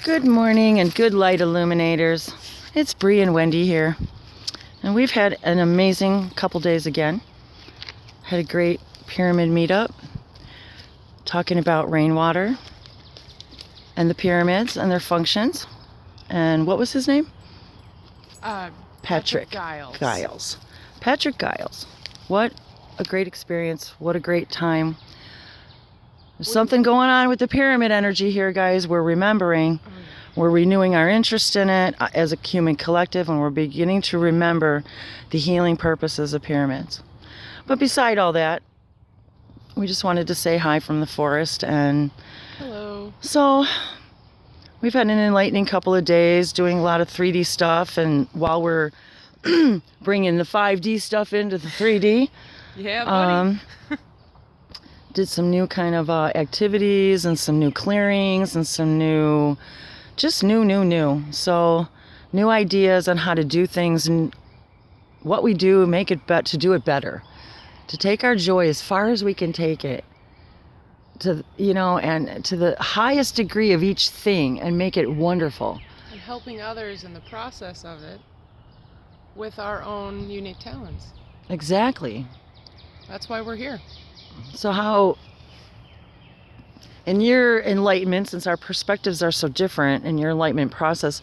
Good morning and good light illuminators. It's Bree and Wendy here. And we've had an amazing couple days again. Had a great pyramid meetup talking about rainwater and the pyramids and their functions. And what was his name? Patrick Giles. Patrick Giles. What a great experience. What a great time. There's something going on with the pyramid energy here, guys. We're remembering. We're renewing our interest in it as a human collective, and we're beginning to remember the healing purposes of pyramids. But beside all that, we just wanted to say hi from the forest. And hello. So we've had an enlightening couple of days doing a lot of 3D stuff, and while we're bringing the 5D stuff into the 3D, yeah, buddy. Did some new kind of activities and some new clearings and some new, just new. So new ideas on how to do things and what we do, make it to do it better, to take our joy as far as we can take it, to and to the highest degree of each thing and make it wonderful. And helping others in the process of it with our own unique talents. Exactly. That's why we're here. So how, in your enlightenment, since our perspectives are so different in your enlightenment process,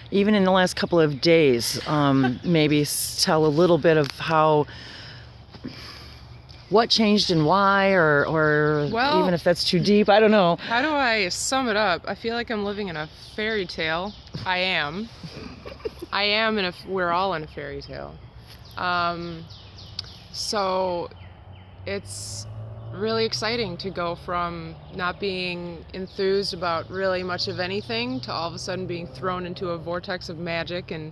even in the last couple of days, maybe tell a little bit of what changed and why, or well, even if that's too deep, I don't know. How do I sum it up? I feel like I'm living in a fairy tale. I am we're all in a fairy tale. So it's really exciting to go from not being enthused about really much of anything to all of a sudden being thrown into a vortex of magic and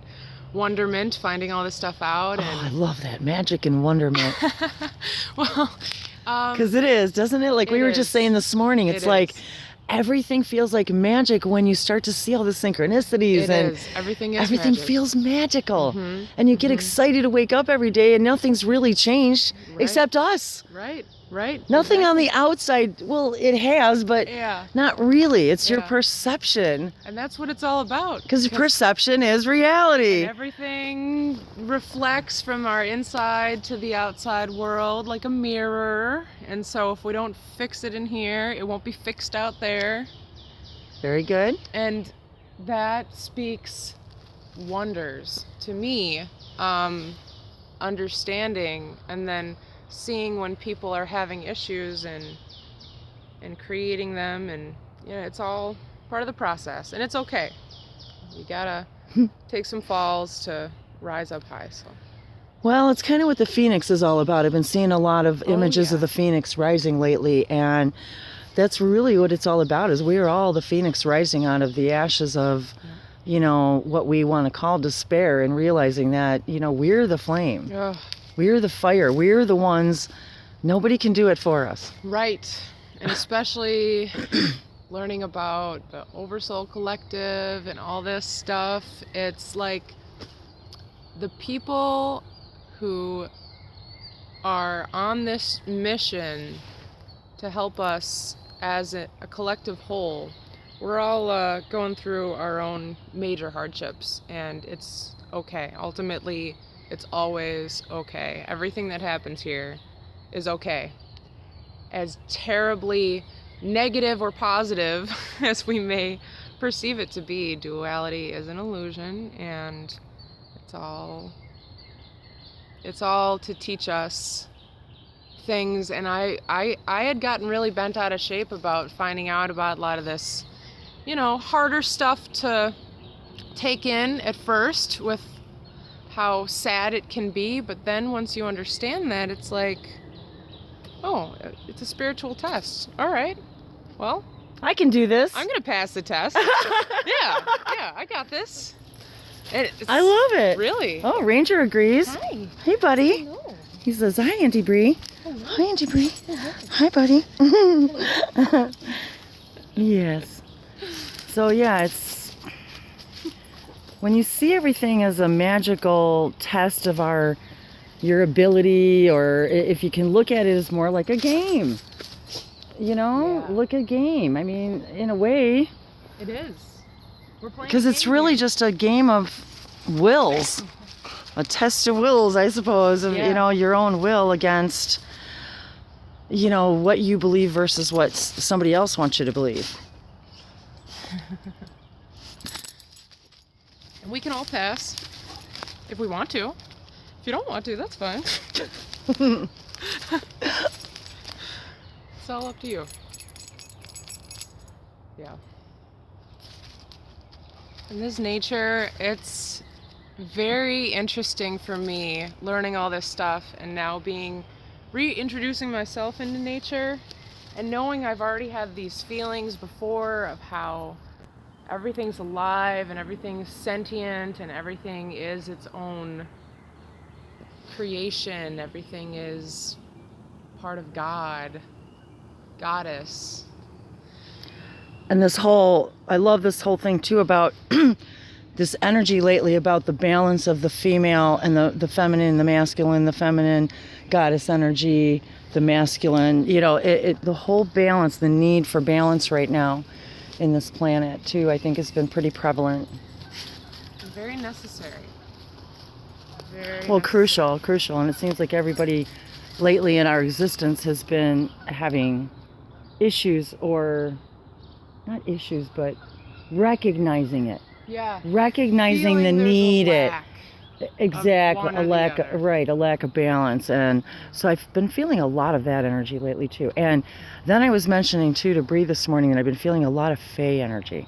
wonderment, finding all this stuff out. And I love that, magic and wonderment. Well, because it is, doesn't it? Like we were just saying this morning, it's like everything feels like magic when you start to see all the synchronicities. Everything magic. Feels magical. Mm-hmm. And you get excited to wake up every day and nothing's really changed except us. Right. Nothing on the outside. Well, it has, but not really. It's your perception. And that's what it's all about. Because perception is reality. And everything reflects from our inside to the outside world like a mirror. And so if we don't fix it in here, it won't be fixed out there. Very good. And that speaks wonders to me. Understanding and then seeing when people are having issues and creating them, and it's all part of the process, and it's okay. You gotta take some falls to rise up high. So well, it's kind of what the phoenix is all about. I've been seeing a lot of images of the phoenix rising lately, and that's really what it's all about, is we are all the phoenix rising out of the ashes of what we want to call despair, and realizing that we're the flame. We're the fire. We're the ones. Nobody can do it for us. Right. And especially learning about the Oversoul Collective and all this stuff. It's like the people who are on this mission to help us as a collective whole. We're all going through our own major hardships, and it's okay. Ultimately, it's always okay. Everything that happens here is okay. As terribly negative or positive as we may perceive it to be, duality is an illusion, and it's all to teach us things. And I had gotten really bent out of shape about finding out about a lot of this, harder stuff to take in at first, with how sad it can be, but then once you understand that, it's like, oh, it's a spiritual test. All right, well, I can do this. I'm gonna pass the test. yeah, I got this. I love it. Really? Oh, Ranger agrees. Hi. Hey, buddy. Hello. He says, hi, Auntie Bree. Hello. Hi, Auntie Bree. Hi, buddy. Yes. So it's when you see everything as a magical test of your ability, or if you can look at it as more like a game, look at a game. I mean, in a way, it is. We're playing Because a it's game really here. just a game of wills, a test of wills, I suppose, of, Yeah. your own will against, what you believe versus what somebody else wants you to believe. And we can all pass if we want to. If you don't want to, that's fine. It's all up to you. Yeah. And this nature, it's very interesting for me learning all this stuff and now reintroducing myself into nature and knowing I've already had these feelings before of how everything's alive and everything's sentient and everything is its own creation. Everything is part of God, goddess. And I love this whole thing too about this energy lately about the balance of the female and the feminine, the masculine, the feminine, goddess energy, the masculine, the whole balance, the need for balance right now in this planet too, I think has been pretty prevalent. Very necessary. Well, crucial. And it seems like everybody lately in our existence has been having issues, or not issues, but recognizing it. Yeah. Recognizing the Feeling there's need a lack exactly, of one or the other. a lack of balance. And so I've been feeling a lot of that energy lately too. And then I was mentioning too to Bree this morning that I've been feeling a lot of Fae energy.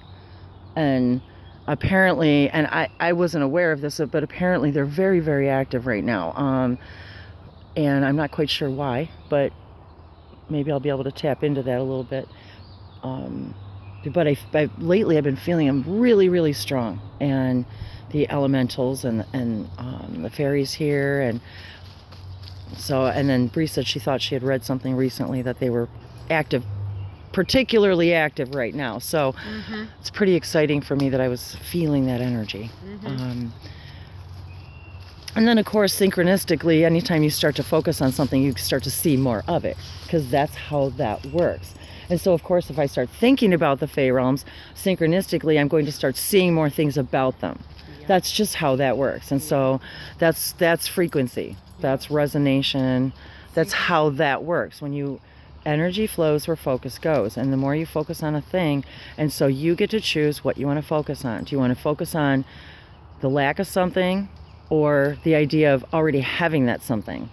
And apparently, and I wasn't aware of this, but apparently they're very, very active right now. And I'm not quite sure why, but maybe I'll be able to tap into that a little bit. But lately I've been feeling them really, really strong, and the elementals and the fairies here, and then Bree said she thought she had read something recently that they were active, particularly active right now. So it's pretty exciting for me that I was feeling that energy. And then, of course, synchronistically, anytime you start to focus on something, you start to see more of it, because that's how that works. And so, of course, if I start thinking about the Fey realms, synchronistically, I'm going to start seeing more things about them. Yeah. That's just how that works. And so that's frequency. That's resonation. That's how that works. Energy flows where focus goes. And the more you focus on a thing, and so you get to choose what you want to focus on. Do you want to focus on the lack of something, or the idea of already having that something?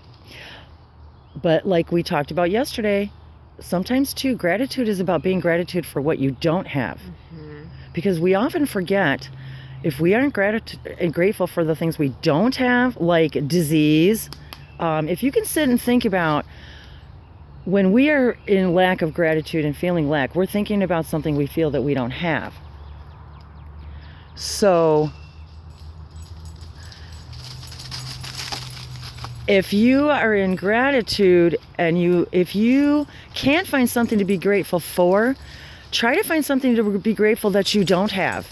But like we talked about yesterday, sometimes too, gratitude is about being gratitude for what you don't have. Because we often forget, if we aren't grateful for the things we don't have, like disease, if you can sit and think about when we are in lack of gratitude and feeling lack, we're thinking about something we feel that we don't have. So if you are in gratitude and if you can't find something to be grateful for, try to find something to be grateful that you don't have.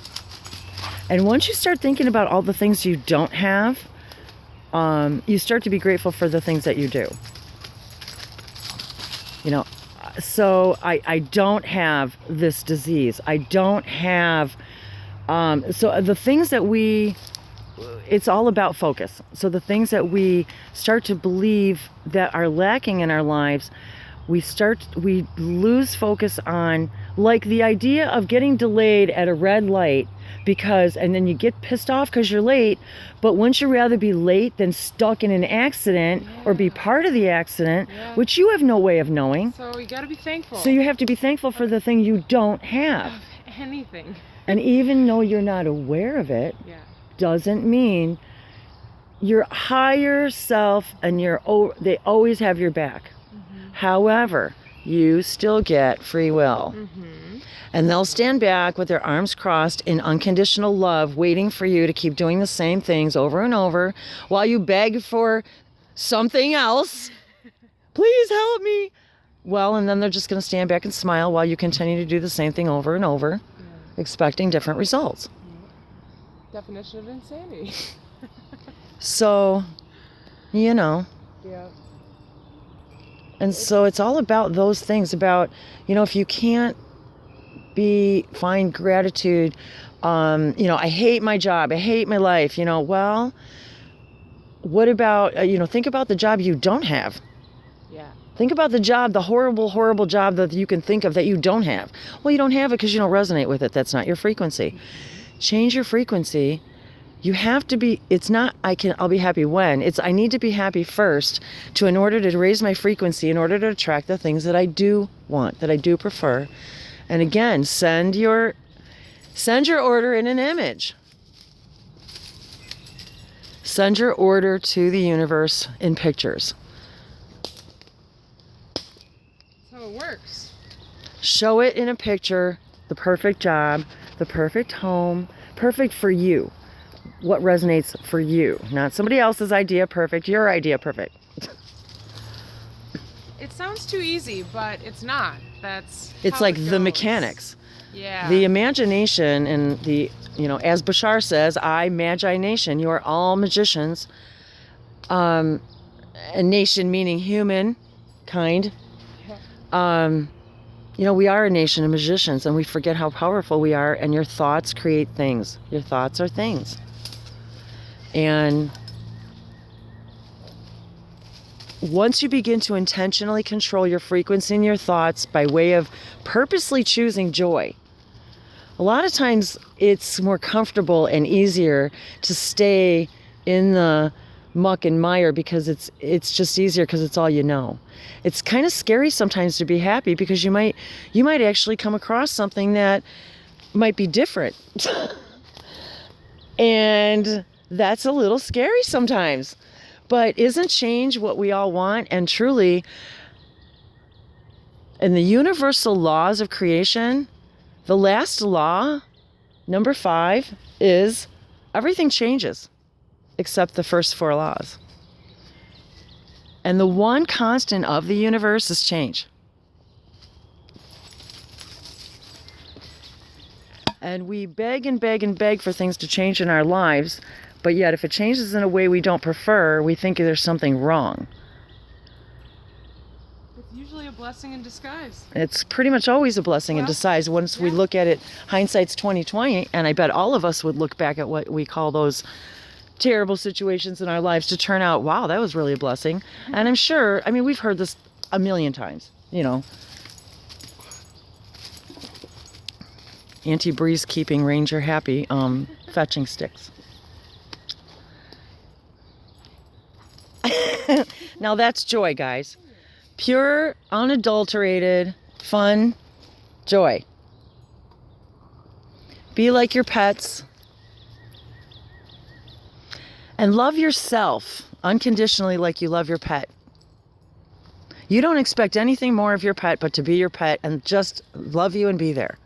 And once you start thinking about all the things you don't have, you start to be grateful for the things that you do. So I don't have this disease. I don't have, so the things that it's all about focus. So the things that we start to believe that are lacking in our lives, we lose focus on, like the idea of getting delayed at a red light, and then you get pissed off because you're late, but wouldn't you rather be late than stuck in an accident or be part of the accident, which you have no way of knowing. So you got to be thankful. So you have to be thankful for the thing you don't have. Anything. And even though you're not aware of it, doesn't mean your higher self and they always have your back. However, you still get free will. And they'll stand back with their arms crossed in unconditional love, waiting for you to keep doing the same things over and over while you beg for something else. Please help me. Well, and then they're just going to stand back and smile while you continue to do the same thing over and over, expecting different results. Definition of insanity. So, Yeah. And so it's all about those things, about, if you can't find gratitude. I hate my job. I hate my life. Well, what about, think about the job you don't have. Yeah. Think about the job, the horrible, horrible job that you can think of that you don't have. Well, you don't have it because you don't resonate with it. That's not your frequency. Change your frequency. You have to be, I'll be happy when. I need to be happy first in order to raise my frequency, in order to attract the things that I do want, that I do prefer. And again, send your order in an image. Send your order to the universe in pictures. That's how it works. Show it in a picture, the perfect job, the perfect home, perfect for you. What resonates for you, not somebody else's idea perfect, your idea perfect. It sounds too easy, but it's not. It's how like it the goes. mechanics. Yeah. The imagination and as Bashar says, Magi Nation, you are all magicians. A nation meaning human kind. We are a nation of magicians, and we forget how powerful we are, and your thoughts create things. Your thoughts are things. And once you begin to intentionally control your frequency and your thoughts by way of purposely choosing joy, a lot of times it's more comfortable and easier to stay in the muck and mire because it's just easier because it's all you know. It's kind of scary sometimes to be happy because you might actually come across something that might be different. And that's a little scary sometimes. But isn't change what we all want? And truly, in the universal laws of creation, the last law, number 5, is everything changes except the first 4 laws. And the one constant of the universe is change. And we beg and beg and beg for things to change in our lives, but yet if it changes in a way we don't prefer, we think there's something wrong. It's usually a blessing in disguise. It's pretty much always a blessing in disguise once we look at it. Hindsight's 20/20, and I bet all of us would look back at what we call those terrible situations in our lives to turn out, wow, that was really a blessing. And I'm sure, we've heard this a million times, Auntie Bree's keeping Ranger happy, fetching sticks. Now that's joy, guys. Pure, unadulterated, fun joy. Be like your pets. And love yourself unconditionally like you love your pet. You don't expect anything more of your pet but to be your pet and just love you and be there.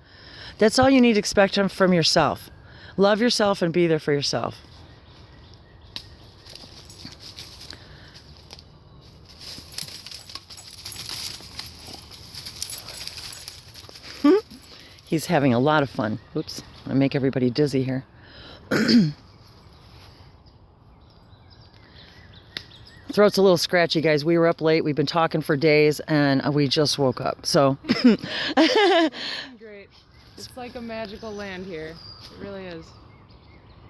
That's all you need to expect from yourself. Love yourself and be there for yourself. He's having a lot of fun. Oops, I make everybody dizzy here. Throat's a little scratchy, guys. We were up late. We've been talking for days, and we just woke up. So. Great. It's like a magical land here. It really is.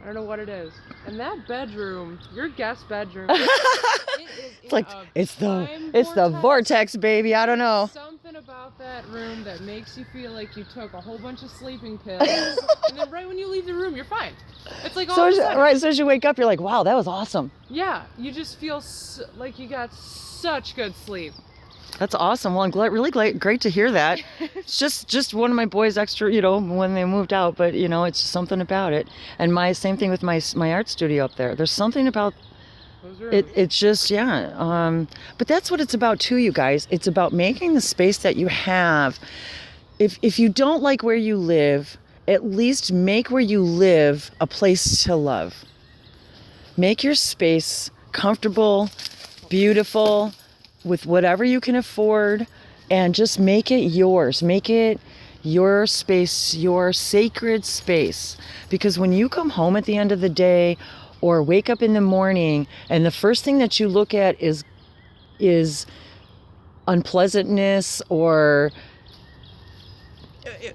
I don't know what it is. And that bedroom, your guest bedroom, it's like it's the vortex, baby. I don't know. Something about that room that makes you feel like you took a whole bunch of sleeping pills, and then right when you leave the room, you're fine. It's like all of a sudden. Right, as soon as you wake up, you're like, wow, that was awesome. Yeah, you just feel like you got such good sleep. That's awesome. Well, I'm really great to hear that. It's just one of my boys extra, when they moved out, but it's just something about it. And same thing with my art studio up there. There's something about it. It's just, but that's what it's about too, you guys. It's about making the space that you have. If you don't like where you live, at least make where you live a place to love. Make your space comfortable, beautiful, with whatever you can afford, and just make it yours. Make it your space, your sacred space. Because when you come home at the end of the day or wake up in the morning and the first thing that you look at is unpleasantness or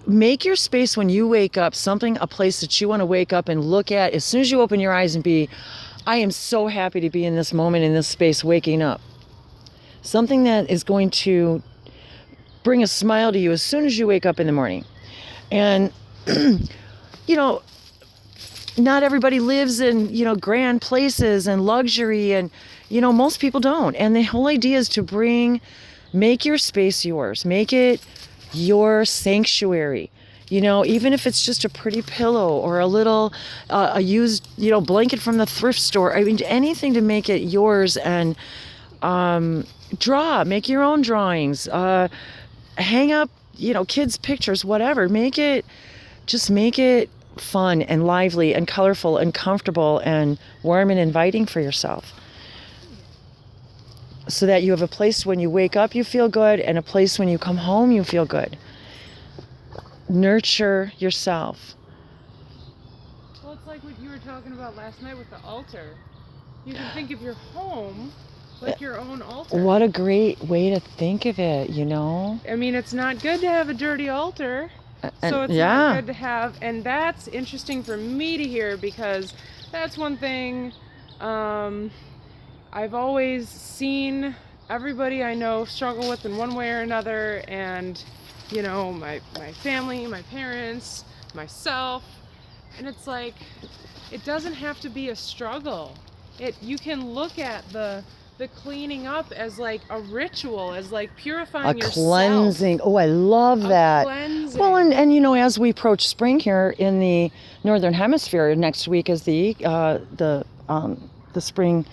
make your space when you wake up a place that you want to wake up and look at as soon as you open your eyes and be, I am so happy to be in this moment, in this space, waking up. Something that is going to bring a smile to you as soon as you wake up in the morning. And, not everybody lives in, grand places and luxury, and, most people don't. And the whole idea is to make your space yours, make it your sanctuary. Even if it's just a pretty pillow or a little, a used, blanket from the thrift store. I mean, anything to make it yours, and make your own drawings, hang up, kids' pictures, whatever. Make it fun and lively and colorful and comfortable and warm and inviting for yourself. So that you have a place when you wake up, you feel good, and a place when you come home, you feel good. Nurture yourself. Well, it's like what you were talking about last night with the altar. You can think of your home like your own altar. What a great way to think of it, I mean, it's not good to have a dirty altar. So it's not good to have, and that's interesting for me to hear, because that's one thing I've always seen everybody I know struggle with in one way or another, and my family, my parents, myself, and it's like, it doesn't have to be a struggle. You can look at the cleaning up as like a ritual, as like purifying yourself. A cleansing. Oh, I love that. Cleansing. Well, and as we approach spring here in the Northern Hemisphere, next week is the spring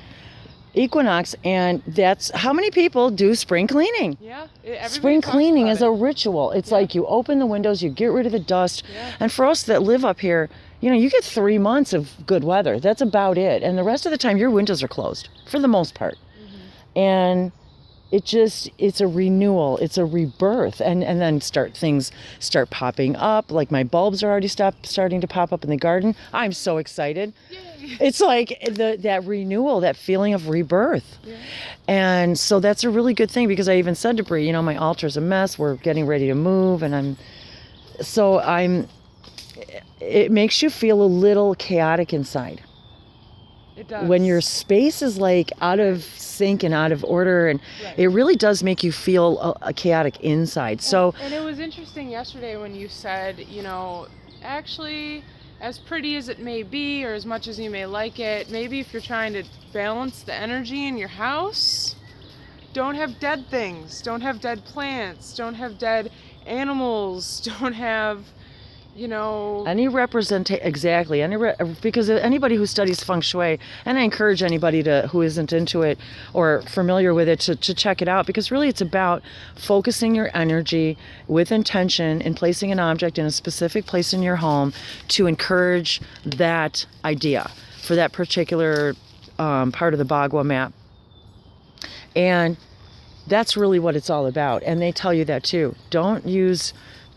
equinox, and that's how many people do spring cleaning. Yeah. Spring cleaning is a ritual. It's like you open the windows, you get rid of the dust. Yeah. And for us that live up here, you get 3 months of good weather. That's about it. And the rest of the time your windows are closed for the most part. And it's a renewal, it's a rebirth, and then things start popping up. Like my bulbs are already starting to pop up in the garden. I'm so excited. Yay. It's like that renewal, that feeling of rebirth. Yeah. And so that's a really good thing, because I even said to Bree, my altar's a mess. We're getting ready to move, and it makes you feel a little chaotic inside. It does. When your space is like out of sync and out of order, and it really does make you feel a chaotic inside. And it was interesting yesterday when you said, actually, as pretty as it may be, or as much as you may like it, maybe if you're trying to balance the energy in your house, don't have dead things, don't have dead plants, don't have dead animals, don't have any representation, exactly, because anybody who studies feng shui, and I encourage anybody who isn't into it or familiar with it to check it out, because really it's about focusing your energy with intention and placing an object in a specific place in your home to encourage that idea for that particular part of the Bagua map. And that's really what it's all about. And they tell you that too. Don't use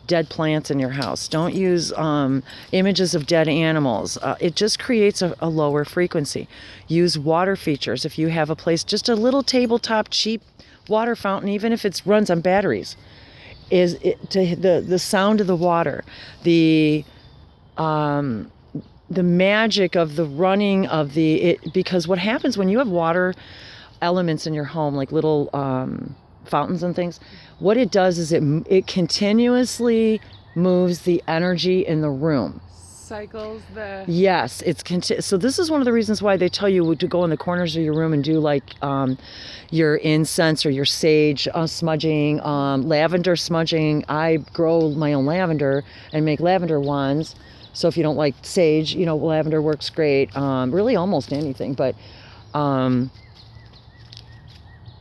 dead plants in your house. Don't use images of dead animals. It just creates a lower frequency. Use water features. If you have a place, just a little tabletop cheap water fountain, even if it runs on batteries, the sound of the water, the magic of the running of because what happens when you have water elements in your home, like little fountains and things, what it does is it continuously moves the energy in the room. Cycles the... Yes, so this is one of the reasons why they tell you to go in the corners of your room and do like your incense or your sage smudging, lavender smudging. I grow my own lavender and make lavender wands. So if you don't like sage, lavender works great. Really almost anything, but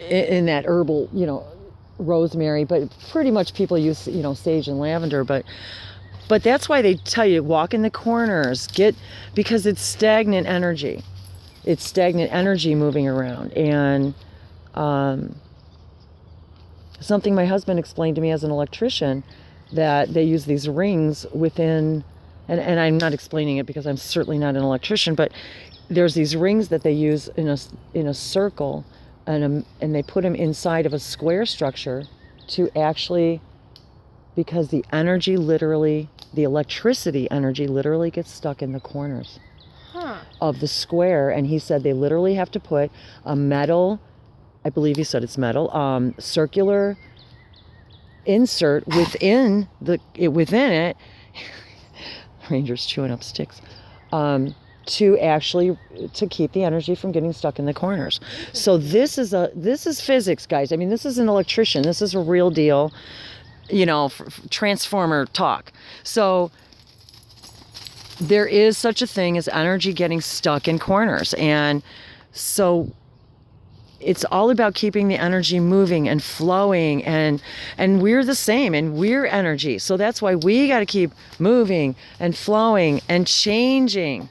in that herbal, rosemary, but pretty much people use, sage and lavender, but that's why they tell you walk in the corners, because it's stagnant energy. It's stagnant energy moving around. And something my husband explained to me as an electrician, that they use these rings within, and I'm not explaining it because I'm certainly not an electrician, but there's these rings that they use in a circle, and they put them inside of a square structure to actually because the electricity energy literally gets stuck in the corners of the square. And he said they literally have to put a metal, I believe he said it's metal, circular insert within it. Ranger's chewing up sticks. To keep the energy from getting stuck in the corners. So this is physics, guys. I mean, this is an electrician. This is a real deal, transformer talk. So there is such a thing as energy getting stuck in corners. And so it's all about keeping the energy moving and flowing, and we're the same, and we're energy. So that's why we got to keep moving and flowing and changing.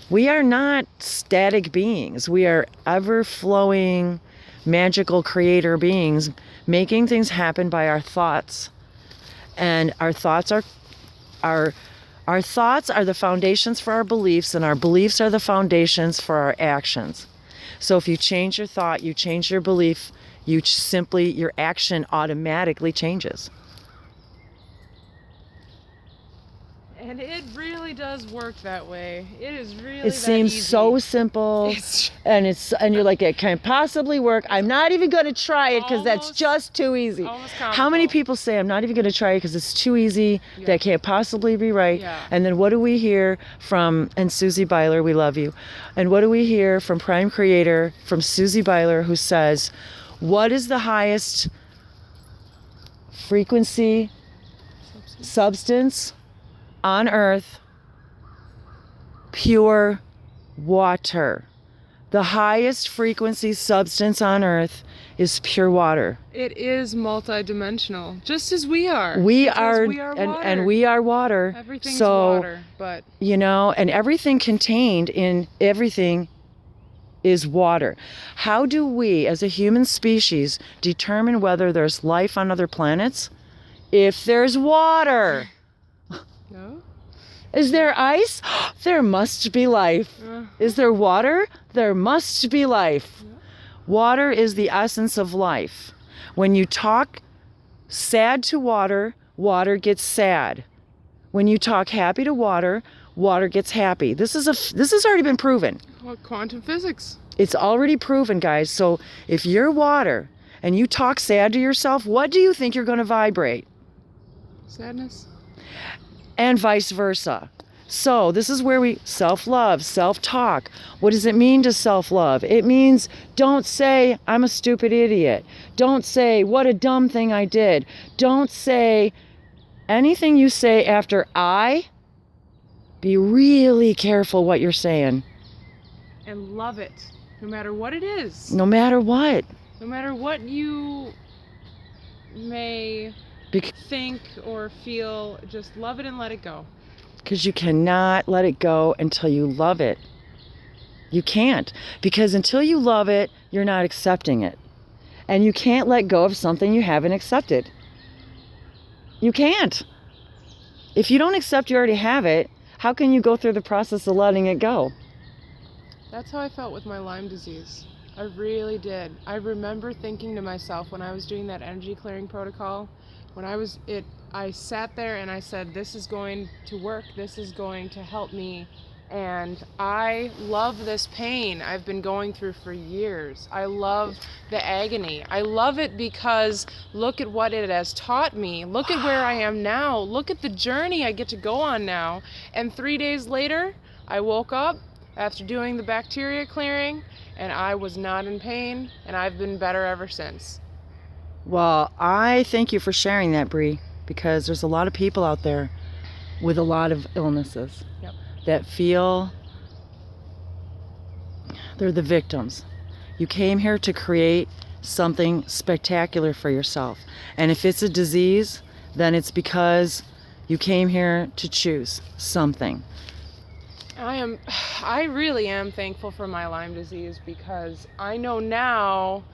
We are not static beings. We are ever-flowing, magical creator beings, making things happen by our thoughts. And our thoughts are the foundations for our beliefs, and our beliefs are the foundations for our actions. So if you change your thought, you change your belief, your action automatically changes. And it really does work that way. It is really It seems easy. so simple, and you're like, it can't possibly work. I'm not even going to try it because that's just too easy. How many people say, I'm not even going to try it because it's too easy, that can't possibly be right? Yeah. And then what do we hear from, and Susie Byler, we love you, and what do we hear from Prime Creator, from Susie Byler, who says, what is the highest frequency substance on earth? Pure water. The highest frequency substance on earth is pure water. It is multidimensional, just as we are. We are water. And we are water. Everything's water, but and everything contained in everything is water. How do we as a human species determine whether there's life on other planets? If there's water. No? Is there ice? There must be life. Is there water? There must be life. Water is the essence of life. When you talk sad to water, water gets sad. When you talk happy to water, water gets happy. This has already been proven. Well, quantum physics. It's already proven, guys. So if you're water and you talk sad to yourself, what do you think you're going to vibrate? Sadness. And vice versa. So this is where we self-love, self-talk. What does it mean to self-love? It means don't say, I'm a stupid idiot. Don't say, what a dumb thing I did. Don't say anything you say after I. Be really careful what you're saying. And love it, no matter what it is. No matter what. No matter what you may think or feel, just love it and let it go. Because you cannot let it go until you love it. You can't. Because until you love it, you're not accepting it. And you can't let go of something you haven't accepted. You can't. If you don't accept you already have it, how can you go through the process of letting it go? That's how I felt with my Lyme disease. I really did. I remember thinking to myself when I was doing that energy clearing protocol, I sat there and I said, this is going to work. This is going to help me. And I love this pain I've been going through for years. I love the agony. I love it because look at what it has taught me. Look at where I am now. Look at the journey I get to go on now. And 3 days later, I woke up after doing the bacteria clearing and I was not in pain, and I've been better ever since. Well, I thank you for sharing that, Bree, because there's a lot of people out there with a lot of illnesses that feel they're the victims. You came here to create something spectacular for yourself. And if it's a disease, then it's because you came here to choose something. I really am thankful for my Lyme disease, because I know now,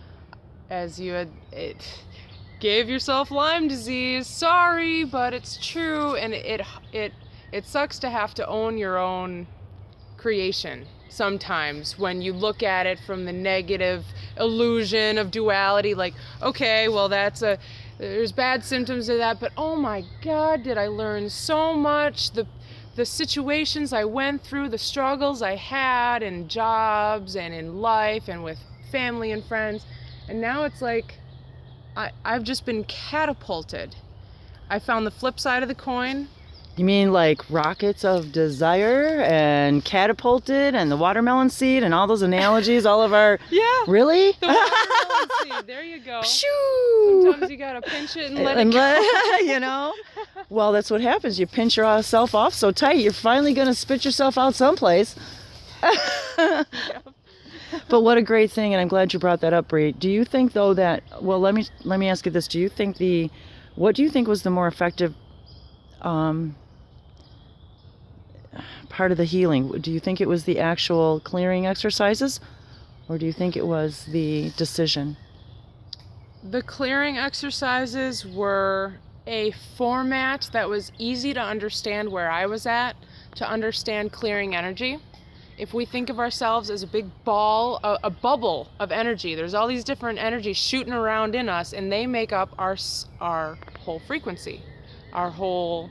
as you had gave yourself Lyme disease, sorry, but it's true, and it sucks to have to own your own creation sometimes when you look at it from the negative illusion of duality, like, okay, well, that's there's bad symptoms of that, but oh my God, did I learn so much. The situations I went through, the struggles I had in jobs and in life and with family and friends. And now it's like I've just been catapulted. I found the flip side of the coin. You mean like rockets of desire and catapulted and the watermelon seed and all those analogies, all of our... Yeah. Really? The watermelon seed. There you go. Shoo! Sometimes you gotta pinch it and let it go. You know? Well, that's what happens. You pinch yourself off so tight, you're finally going to spit yourself out someplace. Yep. But what a great thing, and I'm glad you brought that up, Bree. Do you think, though, that... Well, let me ask you this. Do you think what do you think was the more effective part of the healing? Do you think it was the actual clearing exercises, or do you think it was the decision? The clearing exercises were a format that was easy to understand where I was at, to understand clearing energy. If we think of ourselves as a big ball, a bubble of energy, there's all these different energies shooting around in us, and they make up our whole frequency, our whole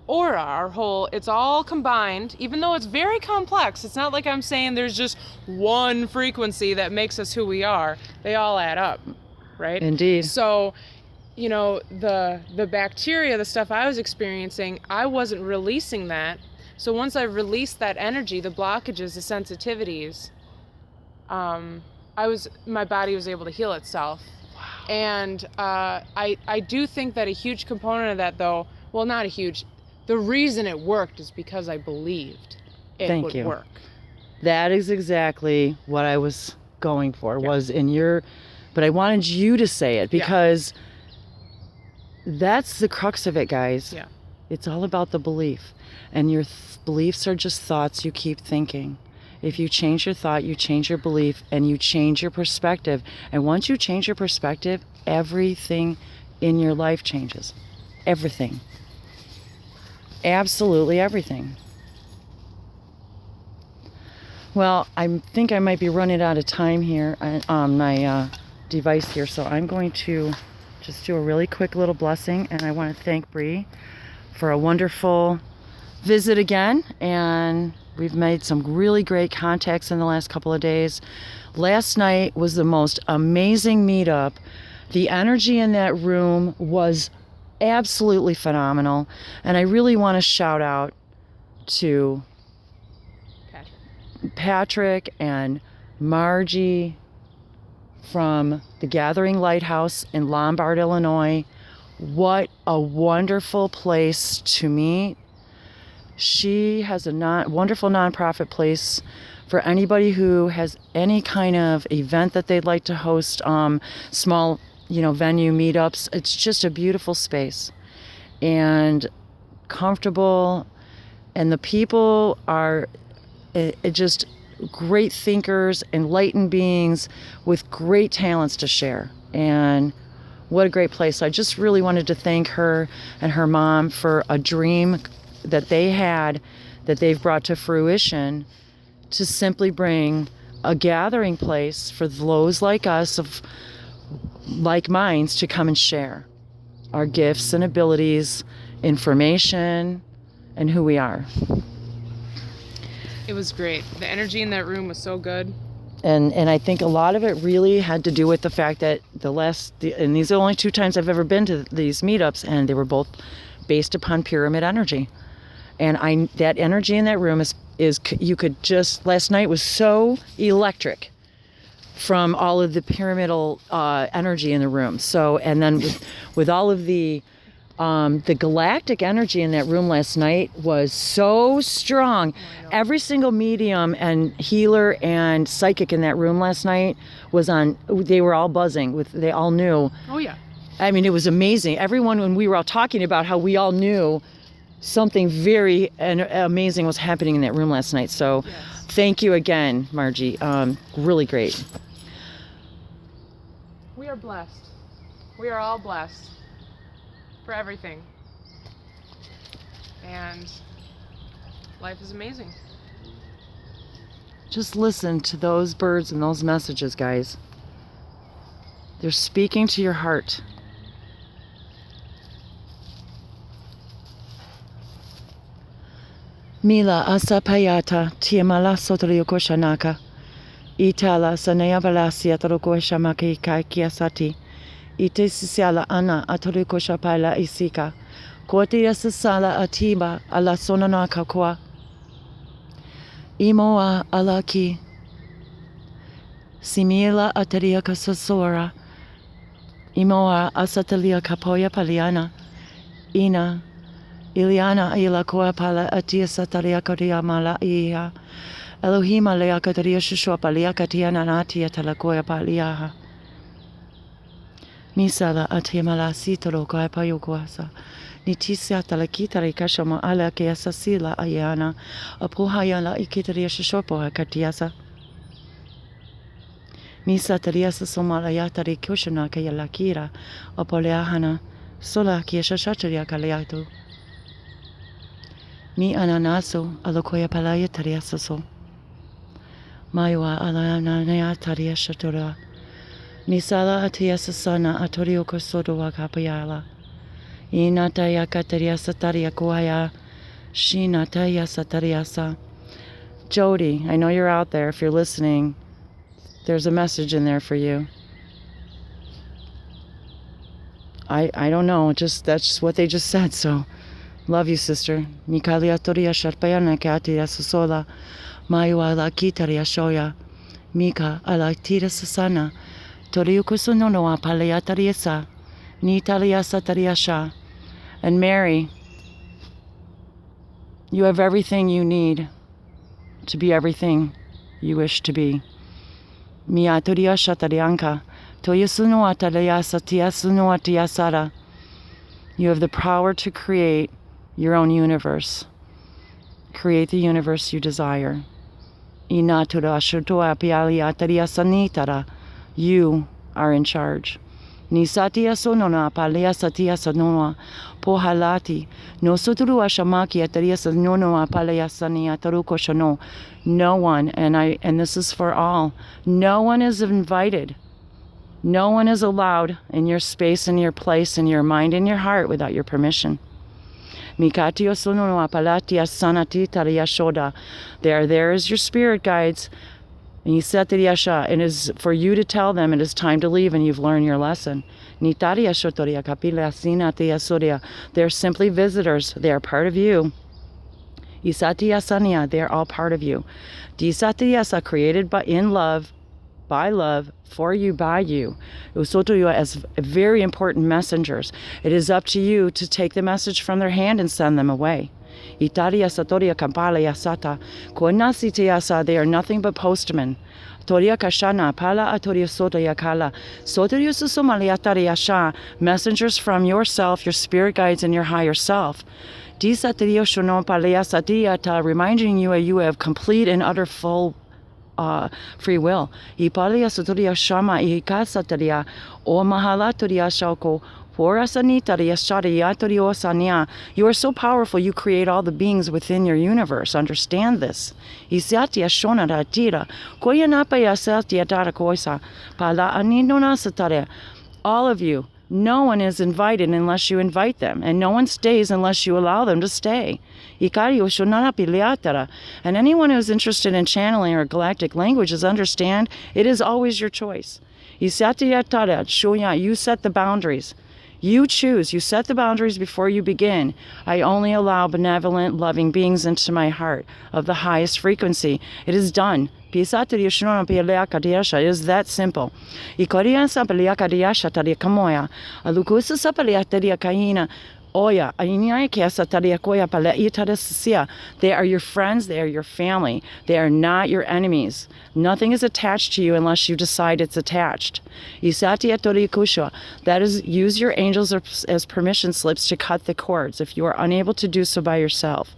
aura, it's all combined. Even though it's very complex, it's not like I'm saying there's just one frequency that makes us who we are. They all add up, right? Indeed. So, you know, the bacteria, the stuff I was experiencing, I wasn't releasing that. So once I released that energy, the blockages, the sensitivities, my body was able to heal itself. Wow. And I do think that a huge component of that, though, well, not a huge, the reason it worked is because I believed it would work. That is exactly what I was going for, Yeah. was in your... But I wanted you to say it, because that's the crux of it, guys. Yeah. It's all about the belief. And your beliefs are just thoughts you keep thinking. If you change your thought, you change your belief, and you change your perspective. And once you change your perspective, everything in your life changes. Everything. Absolutely everything. Well, I think I might be running out of time here on my device here, so I'm going to just do a really quick little blessing, and I want to thank Bree for a wonderful visit again, and we've made some really great contacts in the last couple of days. Last night was the most amazing meetup. The energy in that room was absolutely phenomenal, and I really want to shout out to Patrick and Margie from the Gathering Lighthouse in Lombard, Illinois. What a wonderful place to meet. She has a wonderful nonprofit place for anybody who has any kind of event that they'd like to host, small, venue meetups. It's just a beautiful space and comfortable, and the people are just great thinkers, enlightened beings with great talents to share. And what a great place. I just really wanted to thank her and her mom for a dream that they had, that they've brought to fruition, to simply bring a gathering place for those like us, of like minds, to come and share our gifts and abilities, information, and who we are. It was great. The energy in that room was so good. And I think a lot of it really had to do with the fact that and these are the only 2 times I've ever been to these meetups, and they were both based upon pyramid energy. And that energy in that room is you could just... Last night was so electric from all of the pyramidal energy in the room. So, and then with all of the galactic energy in that room last night was so strong. Every single medium and healer and psychic in that room last night they were all buzzing they all knew. Oh yeah. I mean, it was amazing. Everyone, when we were all talking about how we all knew something very amazing was happening in that room last night. So Yes. Thank you again, Margie. Really great. We are blessed. We are all blessed for everything. And life is amazing. Just listen to those birds and those messages, guys. They're speaking to your heart. Mila asapayata tiamala sotoriokoshanaka. Itala sanayabalasia torokoshamaki kiasati. Ite sisiala ana atorikoshapala isika. Kotia sasala atiba ala sonanaka kwa. Imoa alaki. Simila atariaka sasora. Imoa asatalia kapoya paliana. Ina. IllIAnna ila koa pala atia sataria koria mala ia. Elohim alea kataria shushua palia katia nanatia talakoya paliaha. Misala atia mala sitalo koa payokoasa. Nitisia talakita rikashama ala keasa sila IllIAnna. Apuhayala ikitaria shushopo katiasa. Misa tariasa somalayata rikushana kaya lakira. Apoleahana. Sola kiesha shataria kaleatu. Mi ananaso alokoya palaya tariasaso. Maiwa alanaya tariashatura. Misala atiasa sana atorioko sodo wakapayala. Inataya katariasa taria kuaya. Shinataya satariasa. Jodi, I know you're out there. If you're listening, there's a message in there for you. I don't know. That's just what they just said, so. Love you, sister. Mikalia toria sharpayana katia sola. Mayu ala kitaria shoya. Mika ala tira sasana. Toriukusu nono apalea tariesa. Ni taliasa tariasha. And Mary, you have everything you need to be everything you wish to be. Mia toria shatarianka. Toyasuno ataliasa tiasuno atiasara. You have the power to create your own universe. Create the universe you desire. You are in charge. Nisatia sonona palea satia sanoa pohalati no suturu ashamaki ataria sanono palea sania taruko shano. No one, and this is for all, no one is invited. No one is allowed in your space, in your place, in your mind, in your heart without your permission. Mikatio sono apalatia sanati tariashoda. They are there as your spirit guides. And you set the yasha. It is for you to tell them it is time to leave and you've learned your lesson. Nitaria shotoria kapila sinatia soria. They're simply visitors. They are part of you. Isatia sania. They are all part of you. Disatiasa created in love, by love, for you, by you. Usotoyo as very important messengers. It is up to you to take the message from their hand and send them away. Itaria satoria kampala yasata. Konasitiasa, they are nothing but postmen. Toria kashana, pala atoria sotoya kala. Sotorio susumaliatariasha, messengers from yourself, your spirit guides, and your higher self. Disatirio shono paleasatiata, reminding you have complete and utter full free will. Ipalia sotoria shama ikasataria o mahalatoria shauko. You are so powerful, you create all the beings within your universe. Understand this. All of you, no one is invited unless you invite them, and no one stays unless you allow them to stay. And anyone who is interested in channeling or galactic languages, understand it is always your choice. You set the boundaries. You choose. You set the boundaries before you begin. I only allow benevolent, loving beings into my heart of the highest frequency. It is done. It is that simple. They are your friends, they are your family. They are not your enemies. Nothing is attached to you unless you decide it's attached. That is, use your angels as permission slips to cut the cords if you are unable to do so by yourself.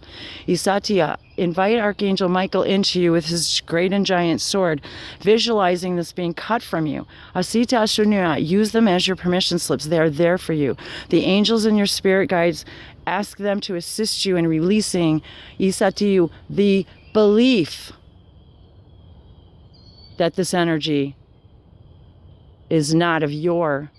Invite Archangel Michael into you with his great and giant sword, visualizing this being cut from you. Use them as your permission slips. They are there for you. The angels and your spirit guides, ask them to assist you in releasing the belief that this energy is not of your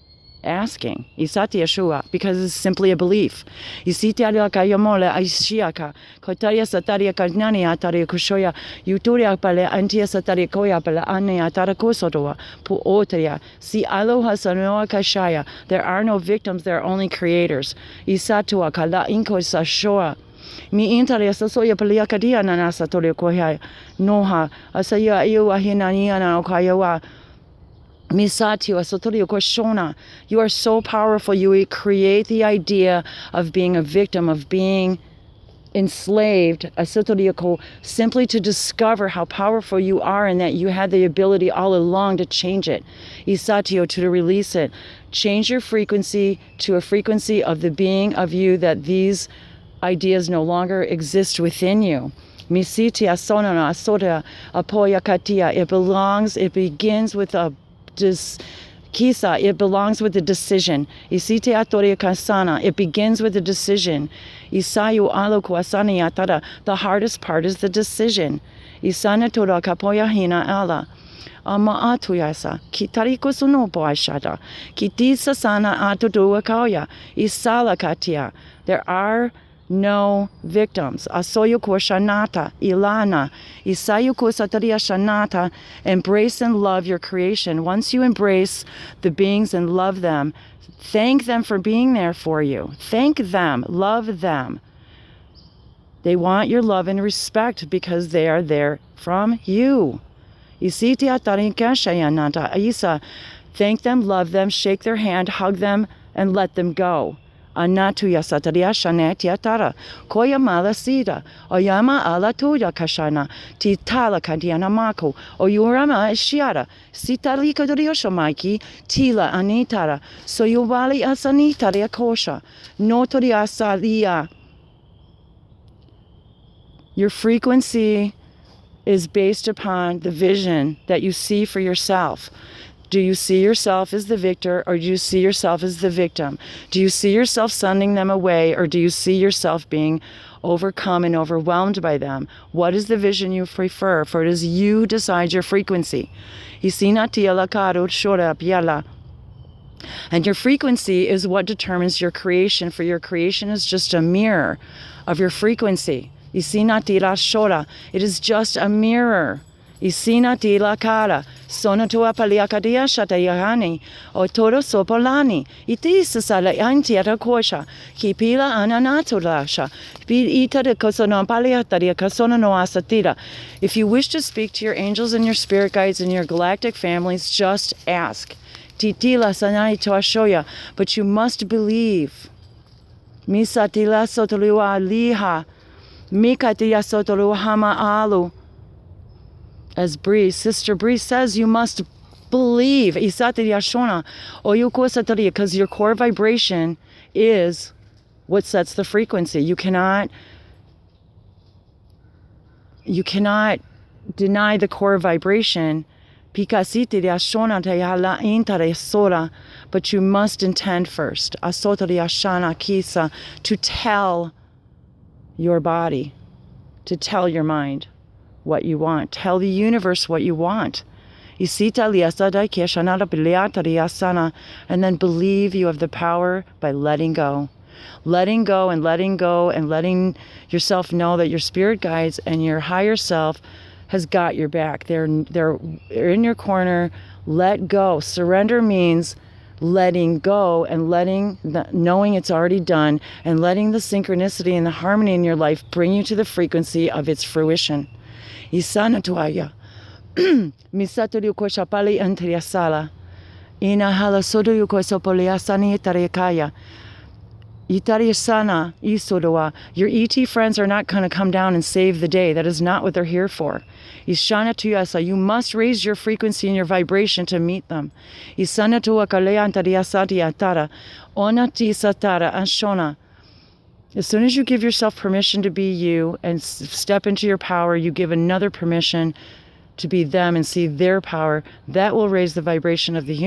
asking. Isati Yeshua, because it's simply a belief. Isiti alaka yamole aishiaka. Kotaria sataria kanani atari kushoya. Yuturia pale antia satari koya pale ane atara kosotoa. Puotria. Si aloha sanoa kashaya. There are no victims, there are only creators. Isatua kala inko sashoa. Mi intare sasoya paliakadia nanasa tore koya. Noha. Asaya iu ahinania na okayawa. Misatio asotorio koshona. You are so powerful. You create the idea of being a victim, of being enslaved, asotorioko, simply to discover how powerful you are and that you had the ability all along to change it. Isatio, to release it. Change your frequency to a frequency of the being of you, that these ideas no longer exist within you. Misiti asonana asota apoya katia. It begins with a Kisa, it belongs with the decision. Isite atoria kasana, it begins with the decision. Isayu alo kuasani atara, the hardest part is the decision. Isana tora kapoya hina ala. Ama atuyasa, kitariko sunopo ashada, kitisa sana atudua kauya, isala katia. There are no victims. Asoyo ko shanata, IllIAnna, isayu ko sataria shanata. Embrace and love your creation. Once you embrace the beings and love them, thank them for being there for you. Thank them, love them. They want your love and respect because they are there from you. Isiti atarinka shayanata isa. Thank them, love them, shake their hand, hug them, and let them go. Anatuya sataria shanetia tara, koya mala sida, oyama ala tuya kashana, titala kandiana mako, oyurama shiara, sitalika dorioshomaiki, tila anitara, soyubali asanitaria kosha, notoria salia. Your frequency is based upon the vision that you see for yourself. Do you see yourself as the victor, or do you see yourself as the victim? Do you see yourself sending them away, or do you see yourself being overcome and overwhelmed by them? What is the vision you prefer? For it is you who decide your frequency. And your frequency is what determines your creation, for your creation is just a mirror of your frequency. It is just a mirror. Isina tila kara, sonatua paliakadia shatayahani, o toro sopolani, itisasala antiata kosha, kipila ananatulasha, ita de kosono paliataria kasona no asatira. If you wish to speak to your angels and your spirit guides and your galactic families, just ask. Titila sanai toashoya, but you must believe. Misatila sotolua liha, mikatia sotolua hama alu. As Bree, Sister Bree says, you must believe, because your core vibration is what sets the frequency. You cannot deny the core vibration, but you must intend first, to tell your body, to tell your mind what you want. Tell the universe what you want. And then believe you have the power by letting go. Letting go and letting go and letting yourself know that your spirit guides and your higher self has got your back. They're in your corner. Let go. Surrender means letting go and knowing it's already done, and letting the synchronicity and the harmony in your life bring you to the frequency of its fruition. Isana tuaya. Misatorio ko shapali antriasala. Ina hala sodorio ko sopoliasani tariakaya. Itariasana isodoa. Your ET friends are not going to come down and save the day. That is not what they're here for. Ishana tuyasa. You must raise your frequency and your vibration to meet them. Isana tua kalea antariasati atara. Onati satara anshona. As soon as you give yourself permission to be you and step into your power, you give another permission to be them and see their power. That will raise the vibration of the human.